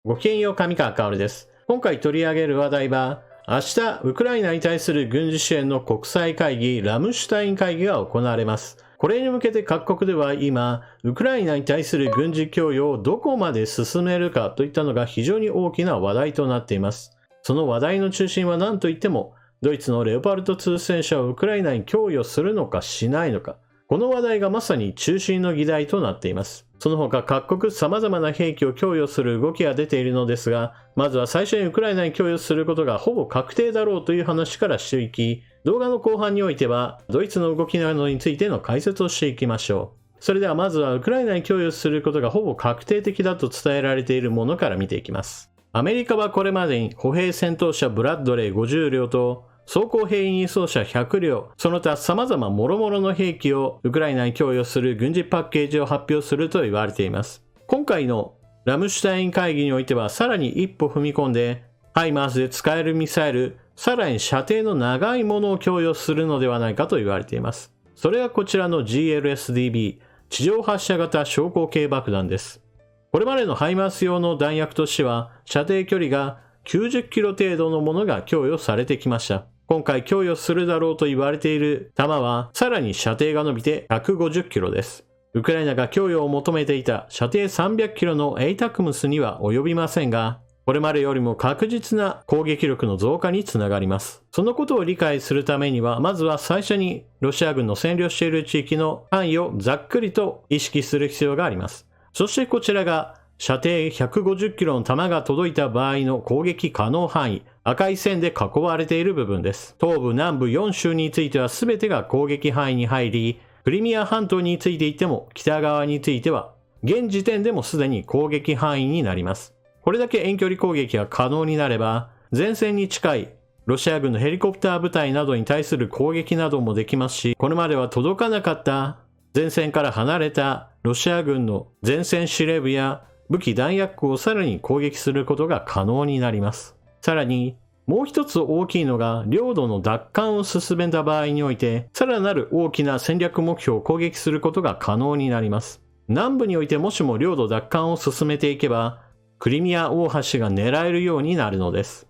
ごきげんよう、上川薫です。今回取り上げる話題は、明日、ウクライナに対する軍事支援の国際会議、ラムシュタイン会議が行われます。これに向けて各国では今、ウクライナに対する軍事供与をどこまで進めるかといったのが非常に大きな話題となっています。その話題の中心は何といっても、ドイツのレオパルト2戦車をウクライナに供与するのかしないのか。この話題がまさに中心の議題となっています。その他各国様々な兵器を供与する動きが出ているのですが、まずは最初にウクライナに供与することがほぼ確定だろうという話からしていき、動画の後半においてはドイツの動きなどについての解説をしていきましょう。それではまずはウクライナに供与することがほぼ確定的だと伝えられているものから見ていきます。アメリカはこれまでに歩兵戦闘車ブラッドレー50両と装甲兵員輸送車100両、その他様々諸々の兵器をウクライナに供与する軍事パッケージを発表すると言われています。今回のラムシュタイン会議においてはさらに一歩踏み込んで、ハイマースで使えるミサイル、さらに射程の長いものを供与するのではないかと言われています。それがこちらの GLSDB、地上発射型小口径爆弾です。これまでのハイマース用の弾薬としては、射程距離が90キロ程度のものが供与されてきました。今回供与するだろうと言われている弾はさらに射程が伸びて150キロです。ウクライナが供与を求めていた射程300キロのエイタクムスには及びませんが、これまでよりも確実な攻撃力の増加につながります。そのことを理解するためには、まずは最初にロシア軍の占領している地域の範囲をざっくりと意識する必要があります。そしてこちらが射程150キロの弾が届いた場合の攻撃可能範囲、赤い線で囲われている部分です。東部南部4州については全てが攻撃範囲に入り、クリミア半島についていても北側については、現時点でもすでに攻撃範囲になります。これだけ遠距離攻撃が可能になれば、前線に近いロシア軍のヘリコプター部隊などに対する攻撃などもできますし、これまでは届かなかった前線から離れたロシア軍の前線司令部や武器弾薬庫をさらに攻撃することが可能になります。さらに、もう一つ大きいのが、領土の奪還を進めた場合において、さらなる大きな戦略目標を攻撃することが可能になります。南部においてもしも領土奪還を進めていけば、クリミア大橋が狙えるようになるのです。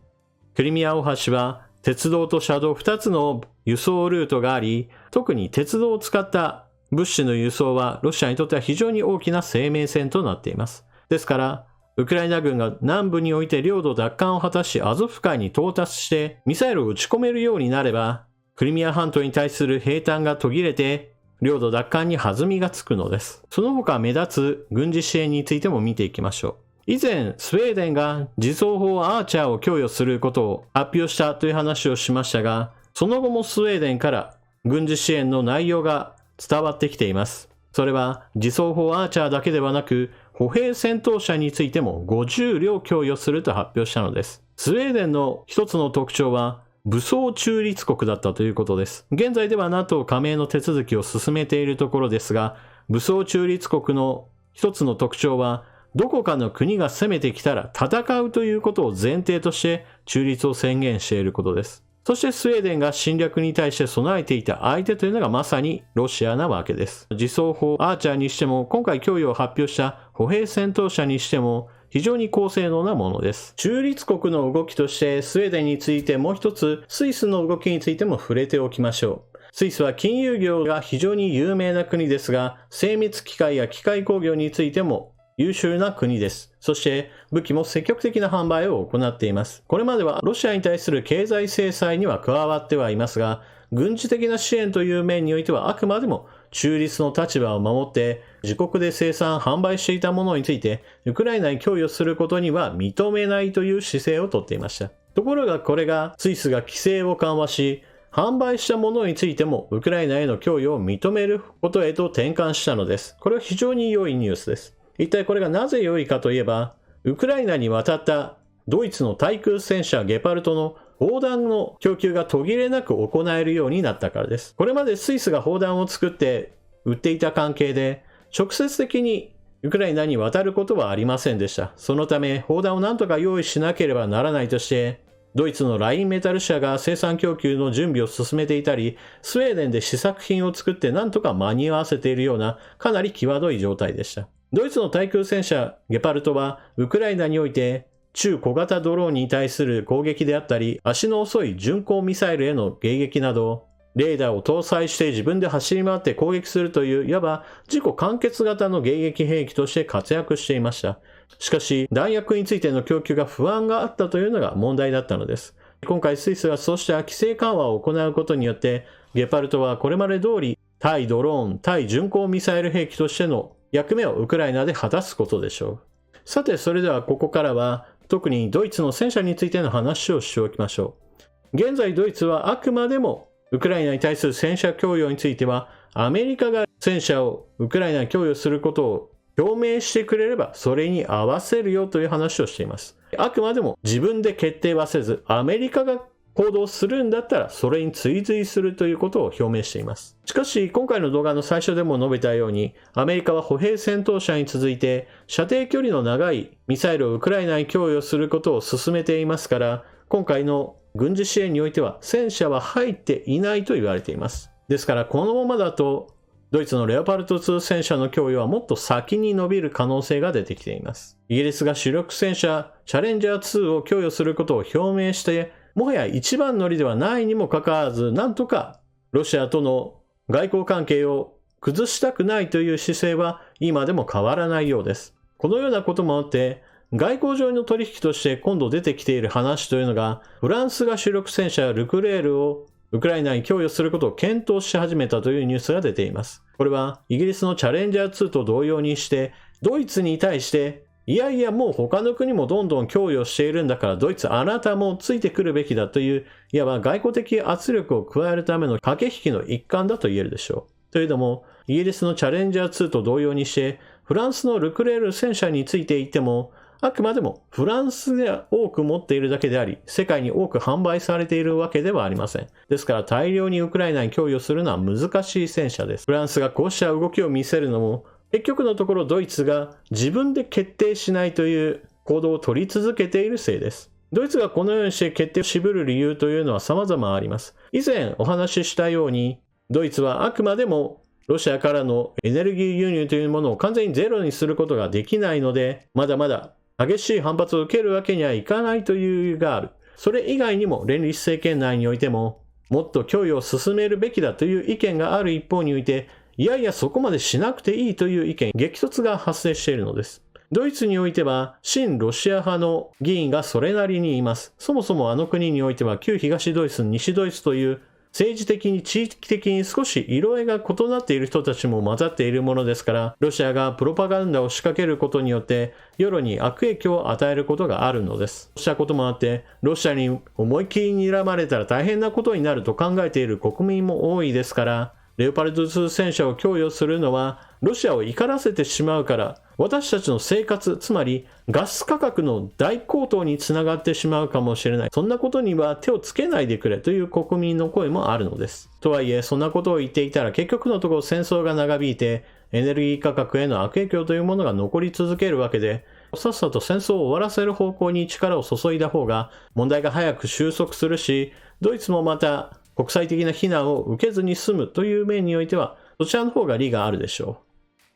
クリミア大橋は、鉄道と車道2つの輸送ルートがあり、特に鉄道を使った物資の輸送はロシアにとっては非常に大きな生命線となっています。ですから、ウクライナ軍が南部において領土奪還を果たしアゾフ海に到達してミサイルを撃ち込めるようになれば、クリミア半島に対する兵站が途切れて、領土奪還に弾みがつくのです。その他目立つ軍事支援についても見ていきましょう。以前、スウェーデンが自走砲アーチャーを供与することを発表したという話をしましたが、その後もスウェーデンから軍事支援の内容が伝わってきています。それは自走砲アーチャーだけではなく、歩兵戦闘車についても50両供与すると発表したのです。スウェーデンの一つの特徴は武装中立国だったということです。現在では NATO 加盟の手続きを進めているところですが、武装中立国の一つの特徴は、どこかの国が攻めてきたら戦うということを前提として中立を宣言していることです。そしてスウェーデンが侵略に対して備えていた相手というのがまさにロシアなわけです。自走砲アーチャーにしても、今回供与を発表した歩兵戦闘車にしても、非常に高性能なものです。中立国の動きとしてスウェーデンについてもう一つ、スイスの動きについても触れておきましょう。スイスは金融業が非常に有名な国ですが、精密機械や機械工業についても優秀な国です。そして武器も積極的な販売を行っています。これまではロシアに対する経済制裁には加わってはいますが、軍事的な支援という面においてはあくまでも中立の立場を守って自国で生産販売していたものについてウクライナに供与することには認めないという姿勢をとっていました。ところがこれがスイスが規制を緩和し、販売したものについてもウクライナへの供与を認めることへと転換したのです。これは非常に良いニュースです。一体これがなぜ良いかといえば、ウクライナに渡ったドイツの対空戦車ゲパルトの砲弾の供給が途切れなく行えるようになったからです。これまでスイスが砲弾を作って売っていた関係で、直接的にウクライナに渡ることはありませんでした。そのため砲弾を何とか用意しなければならないとして、ドイツのラインメタル社が生産供給の準備を進めていたり、スウェーデンで試作品を作って何とか間に合わせているようなかなり際どい状態でした。ドイツの対空戦車ゲパルトはウクライナにおいて中小型ドローンに対する攻撃であったり、足の遅い巡航ミサイルへの迎撃など、レーダーを搭載して自分で走り回って攻撃するといういわば自己完結型の迎撃兵器として活躍していました。しかし弾薬についての供給が不安があったというのが問題だったのです。今回スイスがそうした規制緩和を行うことによってゲパルトはこれまで通り対ドローン、対巡航ミサイル兵器としての役目をウクライナで果たすことでしょう。さてそれではここからは特にドイツの戦車についての話をしておきましょう。現在ドイツはあくまでもウクライナに対する戦車供与についてはアメリカが戦車をウクライナに供与することを表明してくれればそれに合わせるよという話をしています。あくまでも自分で決定はせずアメリカが行動するんだったらそれに追随するということを表明しています。しかし今回の動画の最初でも述べたようにアメリカは歩兵戦闘車に続いて射程距離の長いミサイルをウクライナに供与することを進めていますから今回の軍事支援においては戦車は入っていないと言われています。ですからこのままだとドイツのレオパルト2戦車の供与はもっと先に伸びる可能性が出てきています。イギリスが主力戦車チャレンジャー2を供与することを表明してもはや一番乗りではないにもかかわらずなんとかロシアとの外交関係を崩したくないという姿勢は今でも変わらないようです。このようなこともあって外交上の取引として今度出てきている話というのがフランスが主力戦車ルクレールをウクライナに供与することを検討し始めたというニュースが出ています。これはイギリスのチャレンジャー2と同様にしてドイツに対していやいやもう他の国もどんどん供与しているんだからドイツあなたもついてくるべきだといういわば外交的圧力を加えるための駆け引きの一環だと言えるでしょう。というのもイギリスのチャレンジャー2と同様にしてフランスのルクレール戦車についていてもあくまでもフランスで多く持っているだけであり、世界に多く販売されているわけではありません。ですから大量にウクライナに供与するのは難しい戦車です。フランスがこうした動きを見せるのも、結局のところドイツが自分で決定しないという行動を取り続けているせいです。ドイツがこのようにして決定を渋る理由というのは様々あります。以前お話ししたように、ドイツはあくまでもロシアからのエネルギー輸入というものを完全にゼロにすることができないので、まだまだ激しい反発を受けるわけにはいかないという理由がある。それ以外にも連立政権内においてももっと供与を進めるべきだという意見がある一方においていやいやそこまでしなくていいという意見、激突が発生しているのです。ドイツにおいては親ロシア派の議員がそれなりにいます。そもそもあの国においては旧東ドイツ、西ドイツという政治的に地域的に少し色合いが異なっている人たちも混ざっているものですから、ロシアがプロパガンダを仕掛けることによって世論に悪影響を与えることがあるのです。そうしたこともあってロシアに思いっきり睨まれたら大変なことになると考えている国民も多いですから、レオパルト2戦車を供与するのはロシアを怒らせてしまうから私たちの生活、つまりガス価格の大高騰につながってしまうかもしれない。そんなことには手をつけないでくれという国民の声もあるのです。とはいえそんなことを言っていたら結局のところ戦争が長引いてエネルギー価格への悪影響というものが残り続けるわけで、さっさと戦争を終わらせる方向に力を注いだ方が問題が早く収束するし、ドイツもまた国際的な非難を受けずに済むという面においてはそちらの方が利があるでしょう。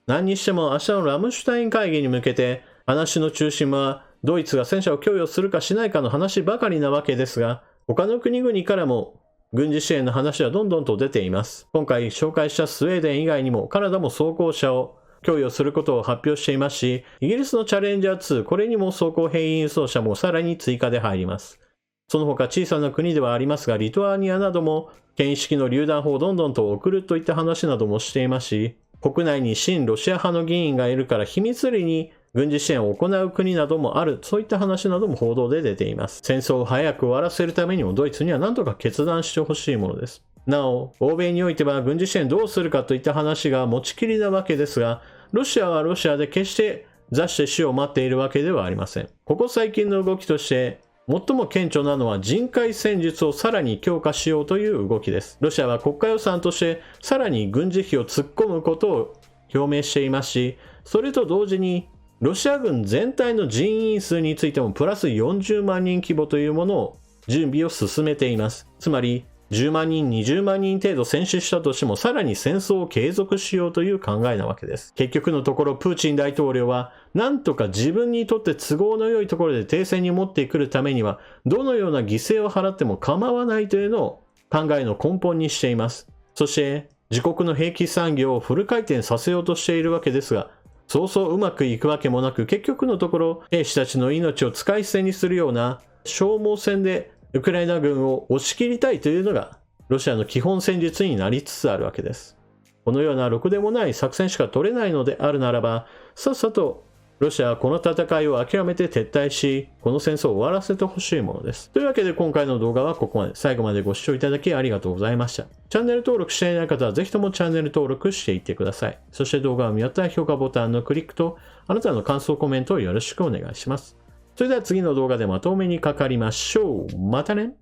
何にしても明日のラムシュタイン会議に向けて話の中心はドイツが戦車を供与するかしないかの話ばかりなわけですが、他の国々からも軍事支援の話はどんどんと出ています。今回紹介したスウェーデン以外にもカナダも装甲車を供与することを発表していますし、イギリスのチャレンジャー2、これにも装甲兵輸送車もさらに追加で入ります。その他小さな国ではありますが、リトアニアなども権威式の榴弾砲をどんどんと送るといった話などもしていますし、国内に親ロシア派の議員がいるから秘密裏に軍事支援を行う国などもある、そういった話なども報道で出ています。戦争を早く終わらせるためにもドイツには何とか決断してほしいものです。なお、欧米においては軍事支援どうするかといった話が持ちきりなわけですが、ロシアはロシアで決して座して死を待っているわけではありません。ここ最近の動きとして最も顕著なのは人海戦術をさらに強化しようという動きです。ロシアは国家予算としてさらに軍事費を突っ込むことを表明していますし、それと同時にロシア軍全体の人員数についてもプラス40万人規模というものを準備を進めています。つまり10万人、20万人程度戦死したとしてもさらに戦争を継続しようという考えなわけです。結局のところプーチン大統領はなんとか自分にとって都合の良いところで停戦に持ってくるためにはどのような犠牲を払っても構わないというのを考えの根本にしています。そして自国の兵器産業をフル回転させようとしているわけですが、そうそううまくいくわけもなく、結局のところ兵士たちの命を使い捨てにするような消耗戦でウクライナ軍を押し切りたいというのがロシアの基本戦術になりつつあるわけです。このようなろくでもない作戦しか取れないのであるならば、さっさとロシアはこの戦いを諦めて撤退し、この戦争を終わらせてほしいものです。というわけで今回の動画はここまで。最後までご視聴いただきありがとうございました。チャンネル登録していない方はぜひともチャンネル登録していってください。そして動画を見終わったら評価ボタンのクリックとあなたの感想コメントをよろしくお願いします。それでは次の動画でまとめにかかりましょう。またね。